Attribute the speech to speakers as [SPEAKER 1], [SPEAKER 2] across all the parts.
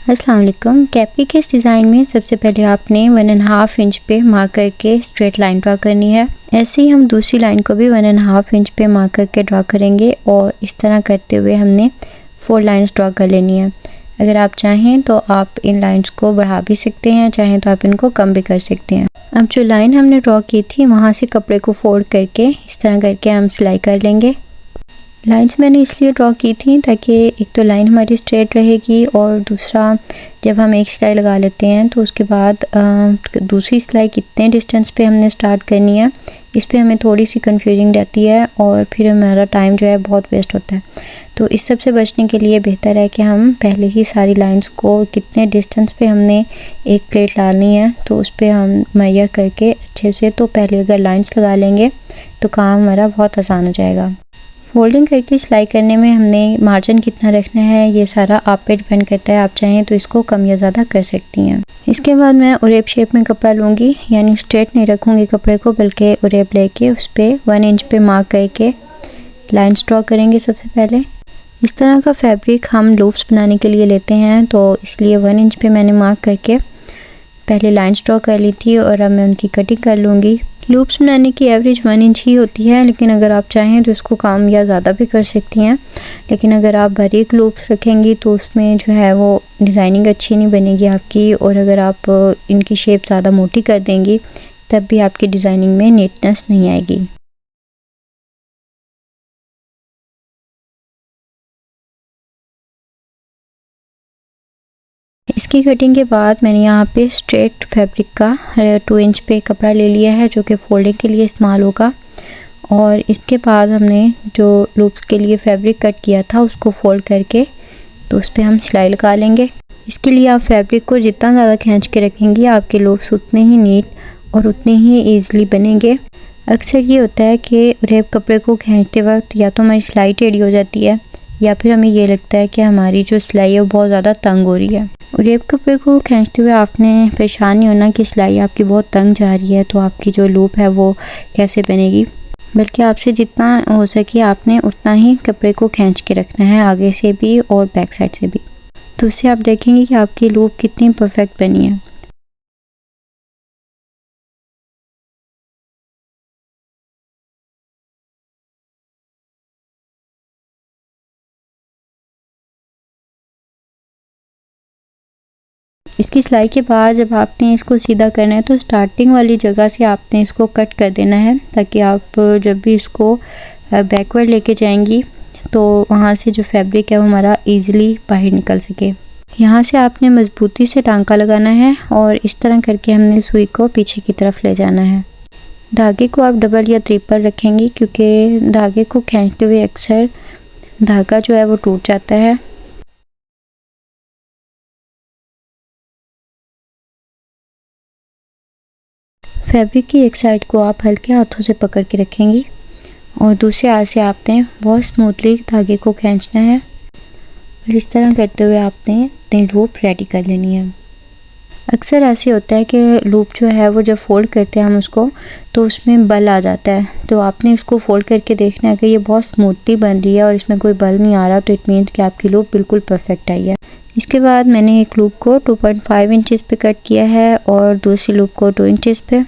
[SPEAKER 1] अस्सलाम वालेकुम। कैपरी के इस डिज़ाइन में सबसे पहले आपने 1.5 इंच पे मार्क करके स्ट्रेट लाइन ड्रा करनी है। ऐसे ही हम दूसरी लाइन को भी 1.5 इंच पे मार्क करके ड्रा करेंगे और इस तरह करते हुए हमने 4 लाइंस ड्रा कर लेनी है। अगर आप चाहें तो आप इन लाइंस को बढ़ा भी सकते हैं, चाहें तो आप इनको कम भी कर सकते हैं। अब जो लाइन हमने ड्रॉ की थी वहाँ से कपड़े को फोल्ड करके इस तरह करके हम सिलाई कर लेंगे। लाइंस मैंने इसलिए ड्रॉ की थी ताकि एक तो लाइन हमारी स्ट्रेट रहेगी और दूसरा जब हम एक सिलाई लगा लेते हैं तो उसके बाद दूसरी सिलाई कितने डिस्टेंस पे हमने स्टार्ट करनी है इस पे हमें थोड़ी सी कंफ्यूजिंग रहती है और फिर हमारा टाइम जो है बहुत वेस्ट होता है। तो इस सब से बचने के लिए बेहतर है कि हम पहले ही सारी लाइंस को कितने डिस्टेंस पे हमने एक प्लेट डालनी है तो उस पर हम मेजर करके अच्छे से तो पहले अगर लाइंस लगा लेंगे तो काम हमारा बहुत आसान हो जाएगा। फोल्डिंग करके सिलाई करने में हमने मार्जिन कितना रखना है ये सारा आप पे डिपेंड करता है। आप चाहें तो इसको कम या ज़्यादा कर सकती हैं। इसके बाद मैं उरेप शेप में कपड़ा लूँगी, यानी स्ट्रेट नहीं रखूँगी कपड़े को बल्कि उरेप लेके उस पर 1 इंच पे मार्क करके लाइंस ड्रॉ करेंगे। सबसे पहले इस तरह का फैब्रिक हम लूप्स बनाने के लिए लेते हैं तो इसलिए 1 इंच पे मैंने मार्क करके पहले लाइंस ड्रॉ कर ली थी और अब मैं उनकी कटिंग कर लूँगी। लूप्स बनाने की एवरेज 1 इंच ही होती है, लेकिन अगर आप चाहें तो इसको कम या ज़्यादा भी कर सकती हैं। लेकिन अगर आप बारीक लूप्स रखेंगी तो उसमें जो है वो डिज़ाइनिंग अच्छी नहीं बनेगी आपकी, और अगर आप इनकी शेप ज़्यादा मोटी कर देंगी तब भी आपकी डिज़ाइनिंग में नीटनेस नहीं आएगी। इसकी कटिंग के बाद मैंने यहाँ पे स्ट्रेट फैब्रिक का 2 इंच पे कपड़ा ले लिया है जो कि फोल्डिंग के लिए इस्तेमाल होगा, और इसके बाद हमने जो लूप्स के लिए फैब्रिक कट किया था उसको फोल्ड करके तो उस पर हम सिलाई लगा लेंगे। इसके लिए आप फैब्रिक को जितना ज़्यादा खींच के रखेंगे आपके लूप्स उतने ही नीट और उतने ही ईजिली बनेंगे। अक्सर ये होता है कि रेप कपड़े को खींचते वक्त या तो हमारी सिलाई टेढ़ी हो जाती है या फिर हमें ये लगता है कि हमारी जो सिलाई है वो बहुत ज़्यादा तंग हो रही है। रेप कपड़े को खींचते हुए आपने परेशान नहीं होना कि सिलाई आपकी बहुत तंग जा रही है तो आपकी जो लूप है वो कैसे बनेगी, बल्कि आपसे जितना हो सके आपने उतना ही कपड़े को खींच के रखना है, आगे से भी और बैक साइड से भी। तो उससे आप देखेंगे कि आपकी लूप कितनी परफेक्ट बनी है। इसकी सिलाई के बाद जब आपने इसको सीधा करना है तो स्टार्टिंग वाली जगह से आपने इसको कट कर देना है ताकि आप जब भी इसको बैकवर्ड लेके जाएंगी तो वहाँ से जो फैब्रिक है वो हमारा इजीली बाहर निकल सके। यहाँ से आपने मजबूती से टांका लगाना है और इस तरह करके हमने सुई को पीछे की तरफ ले जाना है। धागे को आप डबल या ट्रिपल रखेंगी क्योंकि धागे को खींचते हुए अक्सर धागा जो है वो टूट जाता है। फैब्रिक की एक साइड को आप हल्के हाथों से पकड़ के रखेंगी और दूसरे हाथ से आपने बहुत स्मूथली धागे को खींचना है और इस तरह करते हुए आपने अपनी लूप रेडी कर लेनी है। अक्सर ऐसे होता है कि लूप जो है वो जब फोल्ड करते हैं हम उसको तो उसमें बल आ जाता है, तो आपने उसको फोल्ड करके देखना है कि ये बहुत स्मूथली बन रही है और इसमें कोई बल नहीं आ रहा तो इट मीन्स कि आपकी लूप बिल्कुल परफेक्ट आई है। इसके बाद मैंने एक लूप को 2.5 इंचेस पे कट किया है और दूसरी लूप को 2 इंचेस पे,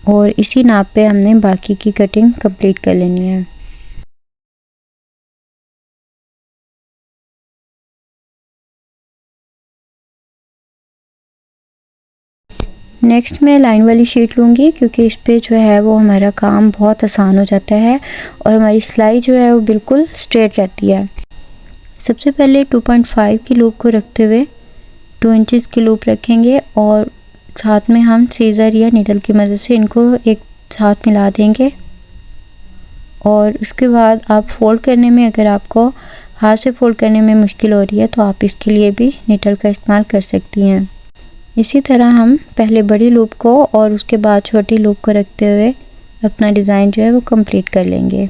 [SPEAKER 1] और इसी नाप पे हमने बाकी की कटिंग कंप्लीट कर लेनी है। नेक्स्ट मैं लाइन वाली शीट लूँगी क्योंकि इस पे जो है वो हमारा काम बहुत आसान हो जाता है और हमारी सिलाई जो है वो बिल्कुल स्ट्रेट रहती है। सबसे पहले 2.5 की लूप को रखते हुए 2 इंचेस की लूप रखेंगे और साथ में हम सीज़र या नीडल की मदद से इनको एक साथ मिला देंगे, और उसके बाद आप फोल्ड करने में अगर आपको हाथ से फोल्ड करने में मुश्किल हो रही है तो आप इसके लिए भी नीडल का इस्तेमाल कर सकती हैं। इसी तरह हम पहले बड़ी लूप को और उसके बाद छोटी लूप को रखते हुए अपना डिज़ाइन जो है वो कंप्लीट कर लेंगे।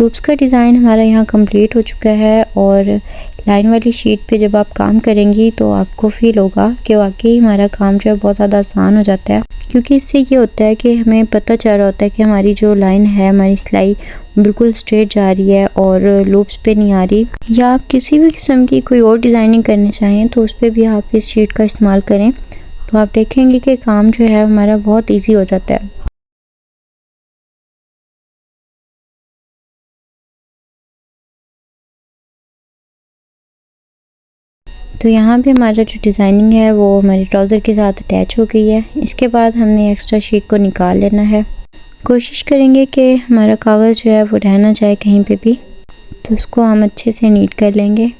[SPEAKER 1] लूप्स का डिज़ाइन हमारा यहाँ कंप्लीट हो चुका है और लाइन वाली शीट पे जब आप काम करेंगी तो आपको फील होगा कि वाकई हमारा काम जो है बहुत ज़्यादा आसान हो जाता है, क्योंकि इससे ये होता है कि हमें पता चल रहा होता है कि हमारी जो लाइन है, हमारी सिलाई बिल्कुल स्ट्रेट जा रही है और लूप्स पे नहीं आ रही। या आप किसी भी किस्म की कोई और डिज़ाइनिंग करनी चाहें तो उस पर भी आप इस शीट का इस्तेमाल करें, तो आप देखेंगे कि काम जो है हमारा बहुत ईजी हो जाता है। तो यहाँ पे हमारा जो डिज़ाइनिंग है वो हमारे ट्राउज़र के साथ अटैच हो गई है। इसके बाद हमने एक्स्ट्रा शीट को निकाल लेना है। कोशिश करेंगे कि हमारा कागज़ जो है वो रह ना जाए कहीं पे भी, तो उसको हम अच्छे से नीट कर लेंगे।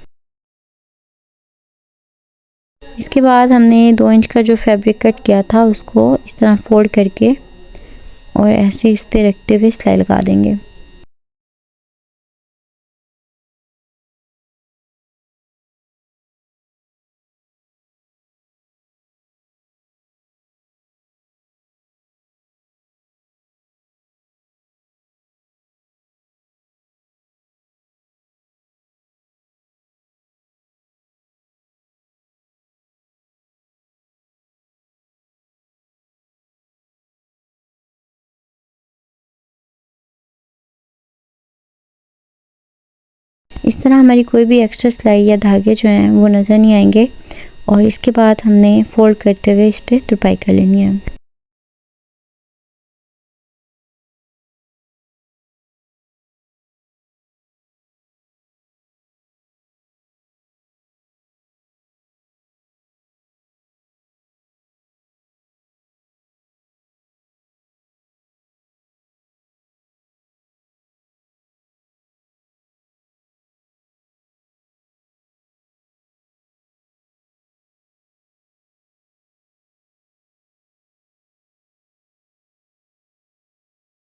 [SPEAKER 1] इसके बाद हमने 2 इंच का जो फैब्रिक कट किया था उसको इस तरह फोल्ड करके और ऐसे इस पे रखते हुए सिलाई लगा देंगे। इस तरह हमारी कोई भी एक्स्ट्रा सिलाई या धागे जो हैं वो नज़र नहीं आएंगे और इसके बाद हमने फोल्ड करते हुए इस पर तुरपाई कर लेनी है।